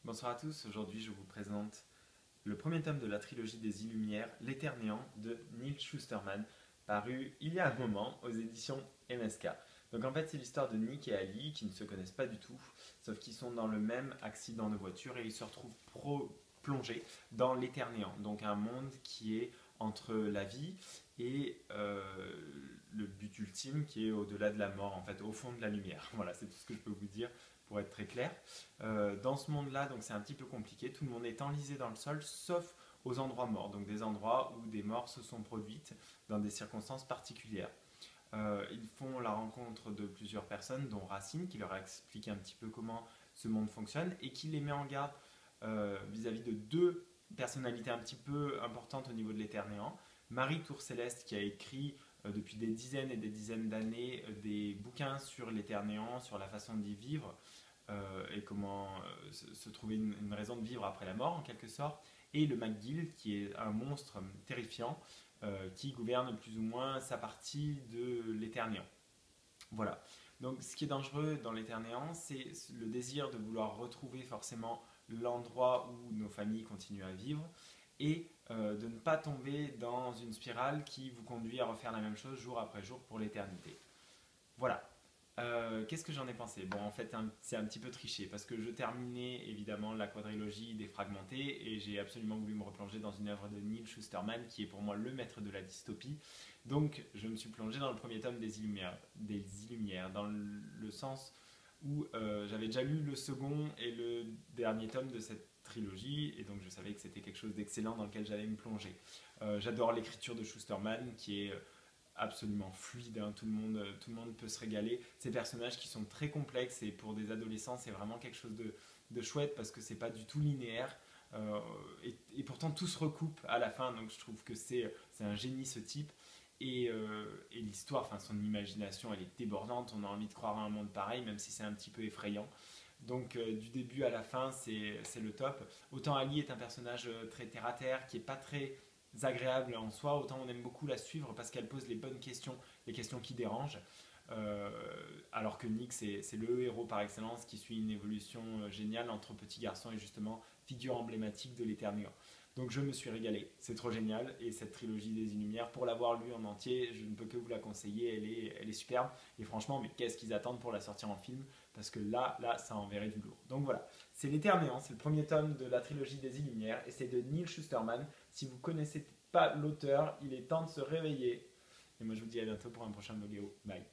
Bonsoir à tous, aujourd'hui je vous présente le premier tome de la trilogie des Illumières, L'Éternéant de Neil Schusterman, paru il y a un moment aux éditions MSK. Donc en fait c'est l'histoire de Nick et Ali qui ne se connaissent pas du tout, sauf qu'ils sont dans le même accident de voiture et ils se retrouvent plongés dans l'Éternéant, donc un monde qui est entre la vie et le but ultime qui est au-delà de la mort, en fait au fond de la lumière. Voilà, c'est tout ce que je peux vous dire pour être très clair. Dans ce monde-là, donc c'est un petit peu compliqué, tout le monde est enlisé dans le sol, sauf aux endroits morts, donc des endroits où des morts se sont produites dans des circonstances particulières. Ils font la rencontre de plusieurs personnes, dont Racine, qui leur explique un petit peu comment ce monde fonctionne et qui les met en garde vis-à-vis de deux personnalités un petit peu importantes au niveau de l'Éternéant. Marie Tour Céleste, qui a écrit depuis des dizaines et des dizaines d'années des bouquins sur l'Éternéant, sur la façon d'y vivre, et comment se trouver une raison de vivre après la mort en quelque sorte, et le McGill qui est un monstre terrifiant qui gouverne plus ou moins sa partie de l'Éternéant. Voilà. Donc ce qui est dangereux dans l'Éternéant, c'est le désir de vouloir retrouver forcément l'endroit où nos familles continuent à vivre et de ne pas tomber dans une spirale qui vous conduit à refaire la même chose jour après jour pour l'éternité. Voilà. Qu'est-ce que j'en ai pensé? Bon, en fait, c'est un petit peu triché parce que je terminais évidemment la quadrilogie des Fragmentés et j'ai absolument voulu me replonger dans une œuvre de Neil Schusterman qui est pour moi le maître de la dystopie. Donc, je me suis plongé dans le premier tome des Illumières dans le sens où j'avais déjà lu le second et le dernier tome de cette trilogie et donc je savais que c'était quelque chose d'excellent dans lequel j'allais me plonger. J'adore l'écriture de Schusterman qui est absolument fluide, hein. Tout le monde peut se régaler. Ces personnages qui sont très complexes et pour des adolescents c'est vraiment quelque chose de chouette parce que c'est pas du tout linéaire et pourtant tout se recoupe à la fin, donc je trouve que c'est un génie ce type et l'histoire, enfin son imagination elle est débordante, on a envie de croire à un monde pareil même si c'est un petit peu effrayant. Donc du début à la fin c'est le top. Autant Ali est un personnage très terre à terre qui est pas très agréable en soi, autant on aime beaucoup la suivre parce qu'elle pose les bonnes questions, les questions qui dérangent. Euh, Alors que Nick, c'est le héros par excellence qui suit une évolution géniale entre petit garçon et justement figure emblématique de l'éternel. Donc je me suis régalé, c'est trop génial et cette trilogie des Illumières, pour l'avoir lue en entier, je ne peux que vous la conseiller, elle est superbe et franchement, mais qu'est-ce qu'ils attendent pour la sortir en film parce que là, ça enverrait du lourd. Donc voilà, c'est l'Éternéant, c'est le premier tome de la trilogie des Illumières et c'est de Neil Schusterman. Si vous ne connaissez pas l'auteur, il est temps de se réveiller. Et moi je vous dis à bientôt pour un prochain Vlogueo. Bye.